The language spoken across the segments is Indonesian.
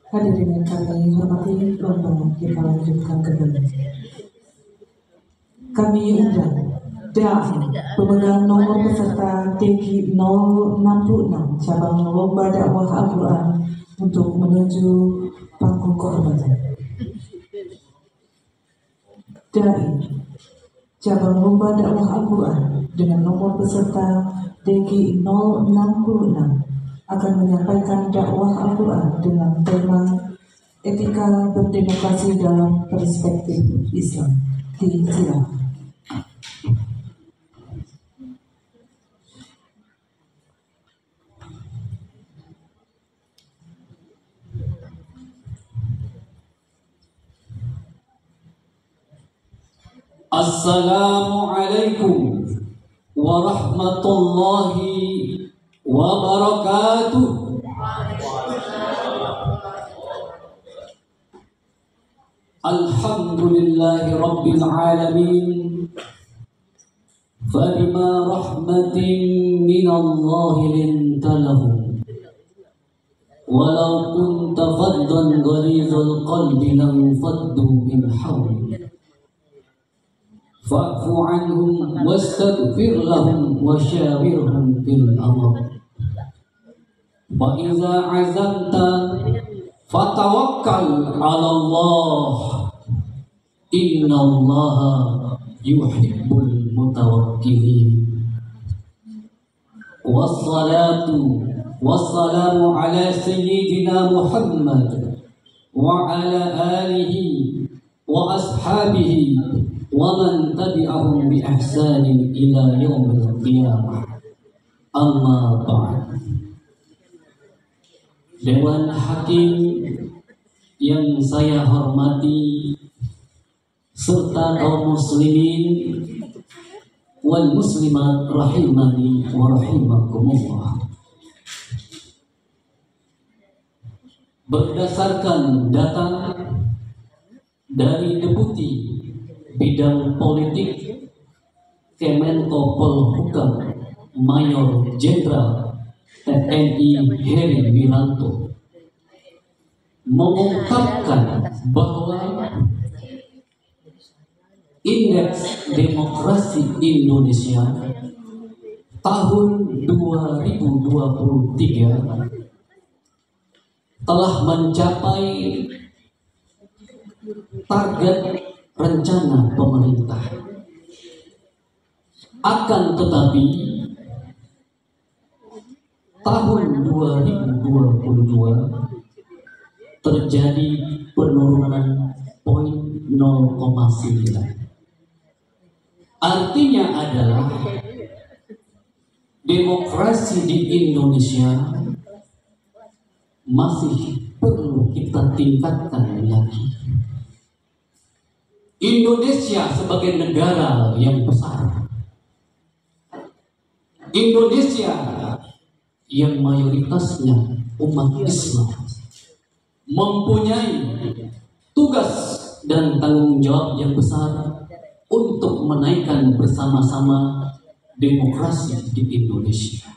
Hadirin yang kami hormati, lomba kita lanjutkan kembali. Kami undang Dai, pemegang nomor peserta TK 066 cabang lomba dakwah Al-Quran untuk menuju panggung kehormatan. Dai, cabang lomba dakwah Al-Quran dengan nomor peserta TK 066 akan menyampaikan dakwah Al-Quran dengan tema etika berdemokrasi dalam perspektif Islam. Silakan. Assalamualaikum warahmatullahi wabarakatuh. Alhamdulillahi rabbil alamin. Fabima rahmatin minallahi linta lahum. Walau kunta faddan ghalidhal qalbi lam faddu min hawlik. Fa'fu anhum wastaghfir lahum wasyawirhum fil amr. Wa idza azamta fatawakkal 'ala Allah. Innallaha yuhibbul mutawakkilin. Wassalatu wassalamu ala sayyidina Muhammad wa ala alihi wa ashabihi wa man tabi'ahum bi ihsanin ila yaumil qiyamah. Amma ba'd. Dewan Hakim yang saya hormati serta kaum muslimin wal muslimat rahimani wa rahimakumullah. Berdasarkan data dari Deputi Bidang Politik Kemenko Polhukam Mayor Jenderal TNI Heri Wiranto mengungkapkan bahwa Indeks Demokrasi Indonesia tahun 2023 telah mencapai target rencana pemerintah. Akan tetapi tahun 2022 terjadi penurunan 0,9. Artinya adalah demokrasi di Indonesia masih perlu kita tingkatkan lagi. Indonesia sebagai negara yang besar, Indonesia yang mayoritasnya umat Islam, mempunyai tugas dan tanggung jawab yang besar untuk menaikkan bersama-sama demokrasi di Indonesia.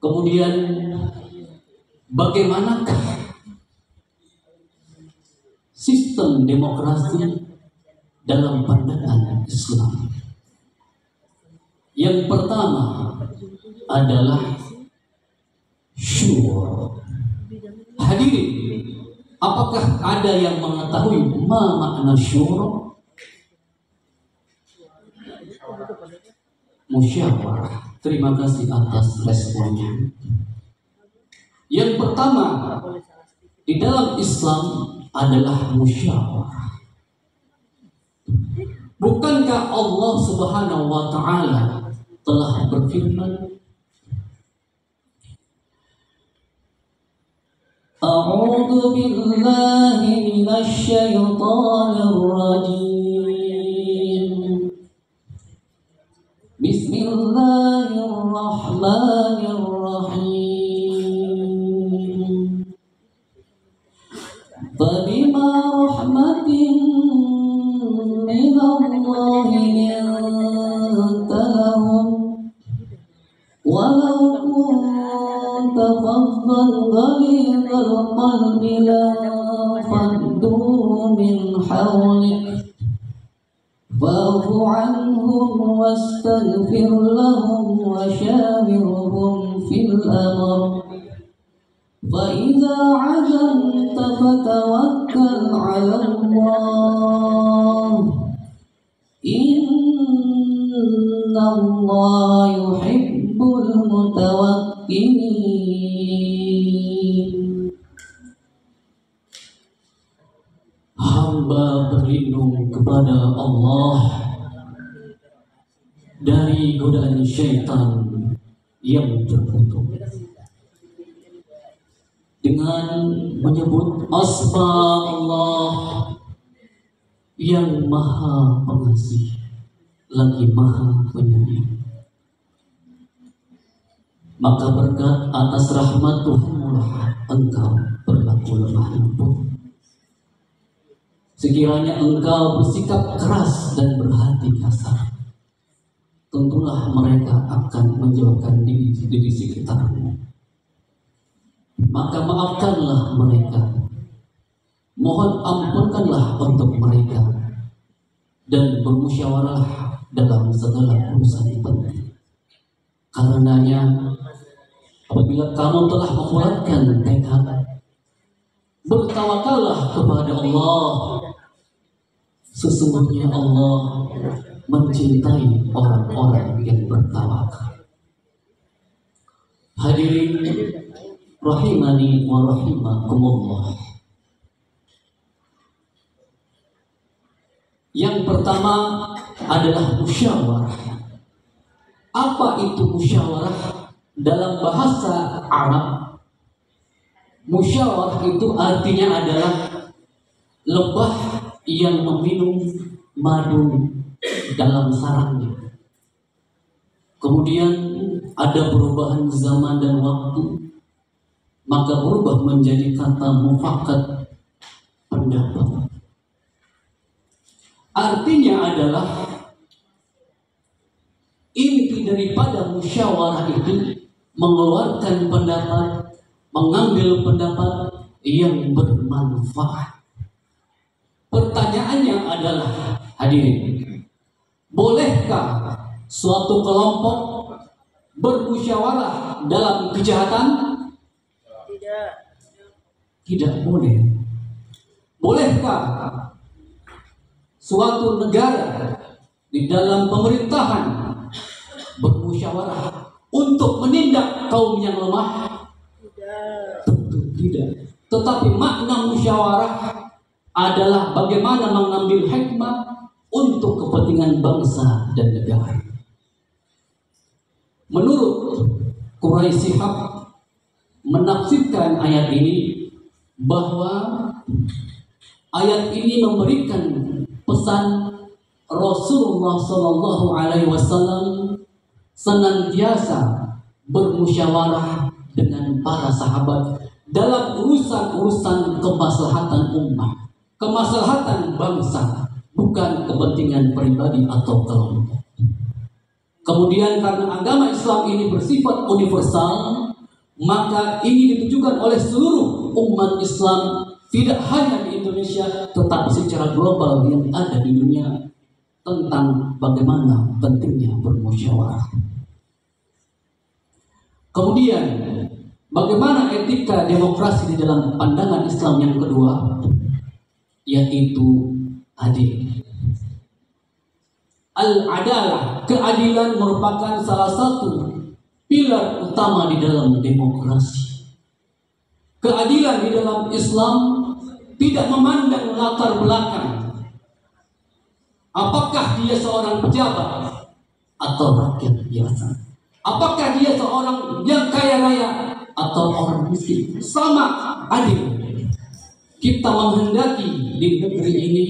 Kemudian bagaimanakah sistem demokrasi dalam pandangan Islam? Yang pertama adalah syura. Hadirin, apakah ada yang mengetahui makna syura? Musyawarah. Terima kasih atas responnya. Yang pertama di dalam Islam adalah musyawarah. Bukankah Allah Subhanahu wa taala telah berfirman, A'udzu billahi minasy syaithanir rajim. Bismillahirrahmanirrahim. Fabima rahmatin minallahi linta lahum walau فظا غليظ القلب لانفضوا من حولك فاعف عنهم واستغفر لهم وشاورهم في الأمر فإذا عزمت فتوكل على الله إن الله يحب المتوكلين. Hamba berlindung kepada Allah dari godaan syaitan yang terkutuk dengan menyebut asma Allah yang maha pengasih lagi maha penyayang. Maka berkat atas rahmat Tuhanlah engkau berlaku lemah lembut. Sekiranya engkau bersikap keras dan berhati kasar, tentulah mereka akan menjauhkan diri sekitarmu. Maka maafkanlah mereka, mohon ampunkanlah untuk mereka, dan bermusyawarah dalam segala urusan penting. Karenanya, apabila kamu telah membulatkan tekad, bertawakallah kepada Allah. Sesungguhnya Allah mencintai orang-orang yang bertawakal. Hadirin rahimani wa rahimakumullah. Yang pertama adalah musyawarah. Apa itu musyawarah? Dalam bahasa Arab, musyawarah itu artinya adalah lebah yang meminum madu dalam sarangnya. Kemudian ada perubahan zaman dan waktu, maka berubah menjadi kata mufakat, pendapat. Artinya adalah inti daripada musyawarah itu mengeluarkan pendapat, mengambil pendapat yang bermanfaat. Pertanyaannya adalah, hadirin, bolehkah suatu kelompok bermusyawarah dalam kejahatan? Tidak boleh. Bolehkah suatu negara di dalam pemerintahan bermusyawarah untuk menindak kaum yang lemah? Tentu tidak. Tetapi makna musyawarah adalah bagaimana mengambil hikmah untuk kepentingan bangsa dan negara. Menurut Quraisy Shihab menafsirkan ayat ini bahwa ayat ini memberikan pesan Rasulullah Shallallahu Alaihi Wasallam senantiasa bermusyawarah dengan para sahabat dalam urusan-urusan kemaslahatan umat, kemaslahatan bangsa, bukan kepentingan pribadi atau kelompok. Kemudian karena agama Islam ini bersifat universal, maka ini ditujukan oleh seluruh umat Islam, tidak hanya di Indonesia, tetapi secara global yang ada di dunia, tentang bagaimana pentingnya bermusyawarah. Kemudian, bagaimana etika demokrasi di dalam pandangan Islam yang kedua, yaitu adil. Al-adalah, keadilan merupakan salah satu pilar utama di dalam demokrasi. Keadilan di dalam Islam tidak memandang latar belakang. Apakah dia seorang pejabat atau rakyat biasa? Apakah dia seorang yang kaya raya atau orang miskin? Sama adil. Kita menghendaki di negeri ini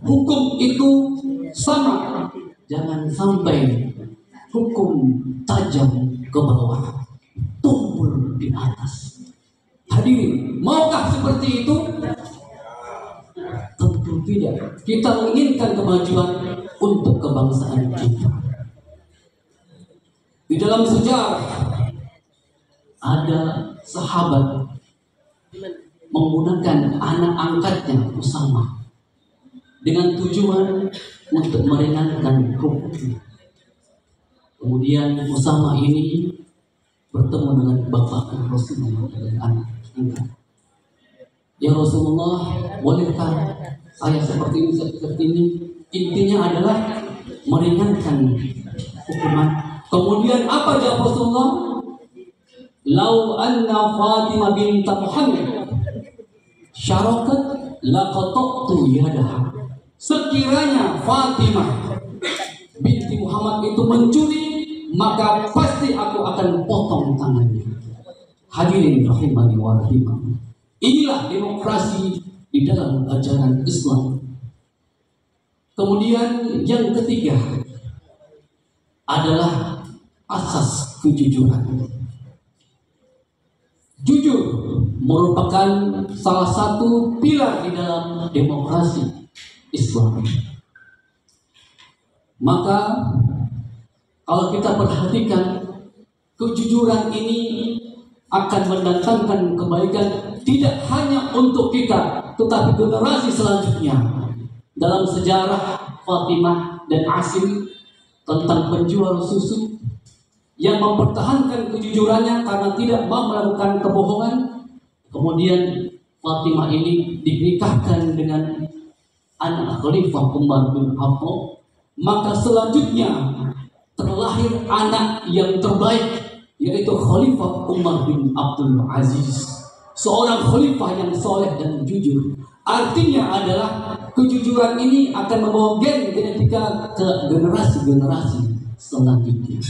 hukum itu sama. Jangan sampai hukum tajam ke bawah, tumpul di atas. Hadirin, maukah seperti itu? Tentu tidak. Kita menginginkan kemajuan untuk kebangsaan kita. Di dalam sejarah ada sahabat menggunakan anak angkatnya Usama dengan tujuan untuk meringankan hukumnya. Kemudian Usama ini bertemu dengan bapak Rasulullah dan anak angkat. Ya Rasulullah, bolehkah saya seperti ini? Intinya adalah meringankan hukuman. Kemudian apa jawab Rasulullah? Lau anna Fatimah bint Muhammad syarakat laqata'tu yadaha. Sekiranya Fatimah binti Muhammad itu mencuri, maka pasti aku akan potong tangannya. Hadirin rahimani wa rahimakumullah. Inilah demokrasi di dalam ajaran Islam. Kemudian yang ketiga adalah asas kejujuran. Jujur merupakan salah satu pilar di dalam demokrasi Islam. Maka kalau kita perhatikan, kejujuran ini akan mendatangkan kebaikan tidak hanya untuk kita, tetapi generasi selanjutnya. Dalam sejarah Fatimah dan Asim tentang penjual susu yang mempertahankan kejujurannya karena tidak mau melakukan kebohongan, kemudian Fatimah ini dinikahkan dengan anak Khalifah Umar bin Khattab. Maka selanjutnya terlahir anak yang terbaik, yaitu Khalifah Umar bin Abdul Aziz, seorang khalifah yang soleh dan jujur. Artinya adalah kejujuran ini akan membawa gen genetika ke generasi-generasi selanjutnya.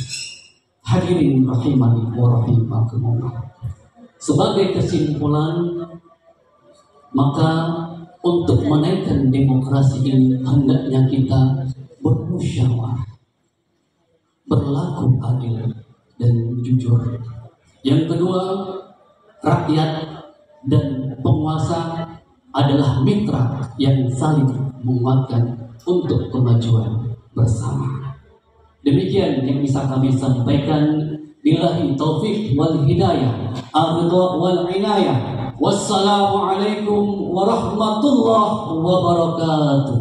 Hadirin rahimani wa rahimakumullah. Sebagai kesimpulan, maka untuk menaikkan demokrasi ini hendaknya kita bermusyawarah, berlaku adil dan jujur. Yang kedua, rakyat dan penguasa adalah mitra yang saling menguatkan untuk kemajuan bersama. Demikian yang bisa kami sampaikan. Billahi taufiq wal hidayah, ar-ridha wal inayah. Wassalamualaikum warahmatullahi wabarakatuh.